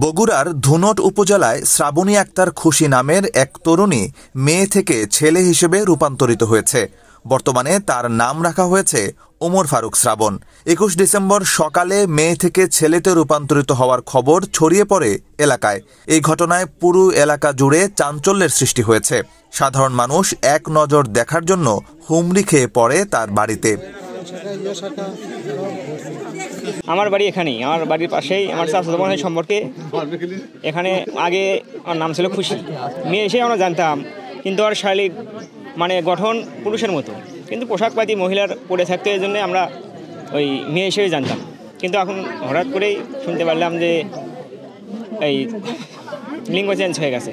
বগুড়ার ধুনট উপজেলায় শ্রাবণী আক্তার খুশি নামের এক তরুণী মেয়ে থেকে ছেলে হিসেবে রূপান্তরিত হয়েছে। বর্তমানে তার নাম রাখা হয়েছে ওমর ফারুক শ্রাবণ। ২১ ডিসেম্বর সকালে মেয়ে থেকে ছেলেতে রূপান্তরিত হওয়ার খবর ছড়িয়ে পড়ে এলাকায়। এই ঘটনায় পুরো এলাকা জুড়ে চাঞ্চল্যের সৃষ্টি হয়েছে। সাধারণ মানুষ এক নজর দেখার জন্য হুমড়ি খেয়ে পড়ে তার বাড়িতে। আমার বাড়ি এখানেই, আমার বাড়ির পাশেই আমার চাচাতো বোনের সম্পর্কে। এখানে আগে আমার নাম ছিল খুশি। মেয়ে এসে আমরা জানতাম, কিন্তু আর শারীরিক গঠন পুরুষের মতো, কিন্তু পোশাক পাতি মহিলার পরে থাকতে, এই জন্য আমরা ওই মেয়ে হিসেবে জানতাম। কিন্তু এখন হঠাৎ করেই শুনতে পারলাম যে এই লিঙ্গ চেঞ্জ হয়ে গেছে,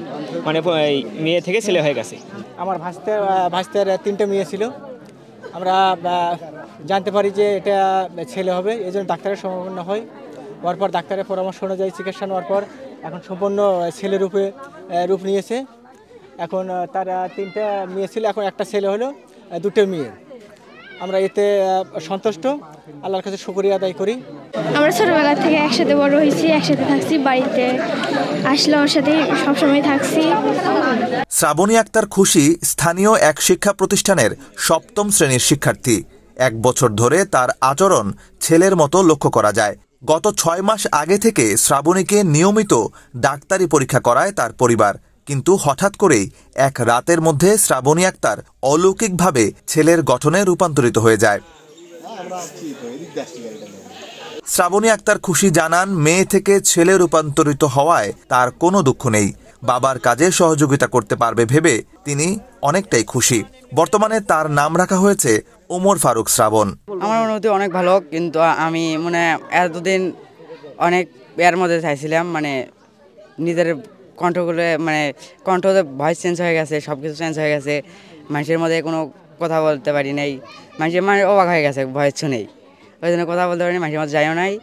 এই মেয়ে থেকে ছেলে হয়ে গেছে। আমার ভাস্তের 3টে মেয়ে ছিল। আমরা জানতে পারি যে এটা ছেলে হবে, এই জন্য ডাক্তারের সম্ভাবনা হয়। হওয়ার পর ডাক্তারের পরামর্শ অনুযায়ী চিকিৎসা নেওয়ার পর এখন সম্পূর্ণ ছেলে রূপ নিয়েছে। এখন তার 3টা মেয়ে ছিল, এখন একটা ছেলে হলো, 2টে মেয়ে। আমরা এতে সন্তুষ্ট, আল্লাহর কাছে শুকরিয়া আদায় করি। আমরা ছোটবেলা থেকে একসাথে বড় হয়েছি, একসাথে থাকছি, বাড়িতে আসলে ওর সাথে সবসময় থাকছি। শ্রাবণী আক্তার খুশি স্থানীয় এক শিক্ষা প্রতিষ্ঠানের 7ম শ্রেণীর শিক্ষার্থী। 1 বছর ধরে তার আচরণ ছেলের মতো লক্ষ্য করা যায়। গত 6 মাস আগে থেকে শ্রাবণীকে নিয়মিত ডাক্তারি পরীক্ষা করায় তার পরিবার, কিন্তু হঠাৎ করেই এক রাতের মধ্যে শ্রাবণী আক্তার অলৌকিকভাবে ছেলের গঠনে রূপান্তরিত হয়ে যায়। শ্রাবণী আক্তার খুশি জানান, মেয়ে থেকে ছেলে রূপান্তরিত হওয়ায় তার কোনো দুঃখ নেই। বাবার কাজে সহযোগিতা করতে পারবে ভেবে তিনি অনেকটাই খুশি। বর্তমানে তার নাম রাখা হয়েছে ওমর ফারুক শ্রাবণ। আমার অনুভূতি অনেক ভালো, কিন্তু আমি এতদিন অনেক এর মধ্যে চাইছিলাম, নিজের কণ্ঠগুলো কণ্ঠতে ভয়েস চেঞ্জ হয়ে গেছে, সব কিছু চেঞ্জ হয়ে গেছে। মানুষের মধ্যে কোনো কথা বলতে পারি নাই, মানুষের অবাক হয়ে গেছে ভয়েস শুনেই। ওই জন্য কথা বলতে পারিনি, মানুষের মধ্যে যাইও নাই।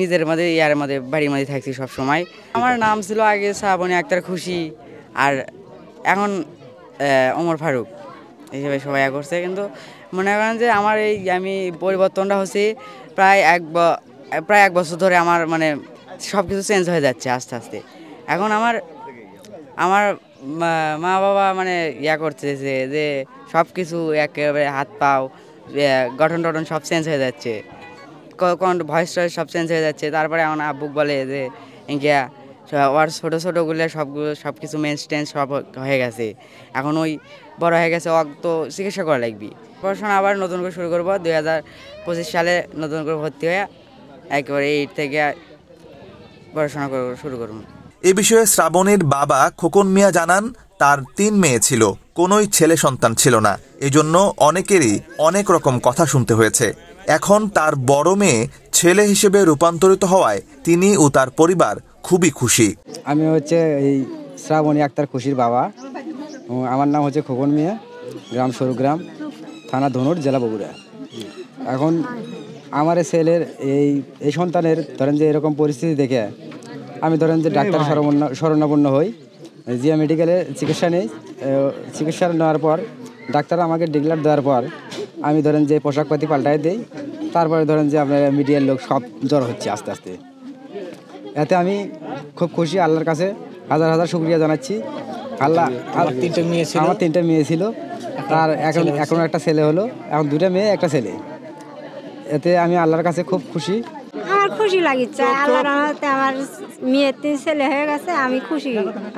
নিজের মধ্যে বাড়ির মধ্যে থাকছি সব সময়। আমার নাম ছিল আগে শ্রাবণী আক্তার খুশি, আর এখন ওমর ফারুক হিসেবে সবাই করছে। কিন্তু মনে করেন যে আমার আমি পরিবর্তনটা হচ্ছে প্রায় এক বছর ধরে। আমার সব কিছু চেঞ্জ হয়ে যাচ্ছে আস্তে আস্তে। এখন আমার মা বাবা করতেছে যে সব কিছু একেবারে হাত পাও গঠন টঠন সব চেঞ্জ হয়ে যাচ্ছে, ভয়েস টয়েস সব চেঞ্জ হয়ে যাচ্ছে। তারপরে আমার আব্বু বলে যে ইঙ্গিয়া ওর ছোটোগুলো সব কিছু মেন্স টেন্স সব হয়ে গেছে, এখন ওই বড় হয়ে গেছে, তো চিকিৎসা করা লাগবে। পড়াশোনা আবার নতুন করে শুরু করবো 2025 সালে নতুন করে ভর্তি হয়ে একেবারে 8 থেকে পড়াশোনা শুরু করব। এ বিষয়ে শ্রাবণীর বাবা খোকন মিয়া জানান, তার 3 মেয়ে ছিল, কোনোই ছেলে সন্তান ছিল না। এজন্য অনেকেরই অনেক রকম কথা শুনতে হয়েছে। এখন তার বড় মেয়ে ছেলে হিসেবে রূপান্তরিত হওয়ায় তিনি ও তার পরিবার খুবই খুশি। আমি এই শ্রাবণী আক্তার খুশির বাবা। আমার নাম হচ্ছে খোকন মিয়া, গ্রাম সরুগ্রাম, থানা ধনুট, জেলা বগুড়া। এখন আমার ছেলের এই সন্তানের যে এরকম পরিস্থিতি দেখে আমি যে ডাক্তার শরণাপন্ন হই, জিয়া মেডিকেলে চিকিৎসা নেই। চিকিৎসা নেওয়ার পর ডাক্তার আমাকে ডিক্লার দেওয়ার পর আমি যে পোশাকপাতি পাল্টায় দিই। তারপরে যে আপনার মিডিয়ার লোক সব জ্বর হচ্ছে আস্তে আস্তে। এতে আমি খুব খুশি, আল্লাহর কাছে হাজার শুকরিয়া জানাচ্ছি। আমার 3টে মেয়ে ছিল, তার এখন একটা ছেলে হলো, এখন 2টা মেয়ে একটা ছেলে। এতে আমি আল্লাহর কাছে খুব খুশি। আমার খুশি লাগিচ্ছে, আল্লাহর রহমতে আমার মেয়েতে ছেলে হয়ে গেছে, আমি খুশি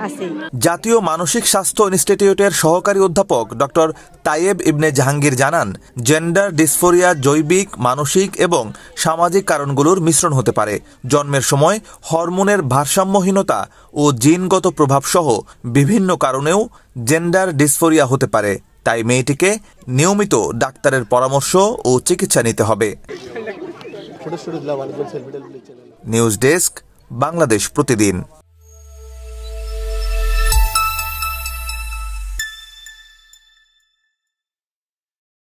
আছি। জাতীয় মানসিক স্বাস্থ্য ইনস্টিটিউটের সহকারী অধ্যাপক ডক্টর তাইয়েব ইবনে জাহাঙ্গীর জানান, জেন্ডার ডিসফোরিয়া জৈবিক, মানসিক এবং সামাজিক কারণগুলোর মিশ্রণ হতে পারে। জন্মের সময় হরমোনের ভারসাম্যহীনতা ও জিনগত প্রভাব সহ বিভিন্ন কারণেও জেন্ডার ডিসফোরিয়া হতে পারে। তাই মেয়েটিকে নিয়মিত ডাক্তারের পরামর্শ ও চিকিৎসা নিতে হবে। নিউজ ডেস্ক, বাংলাদেশ প্রতিদিন।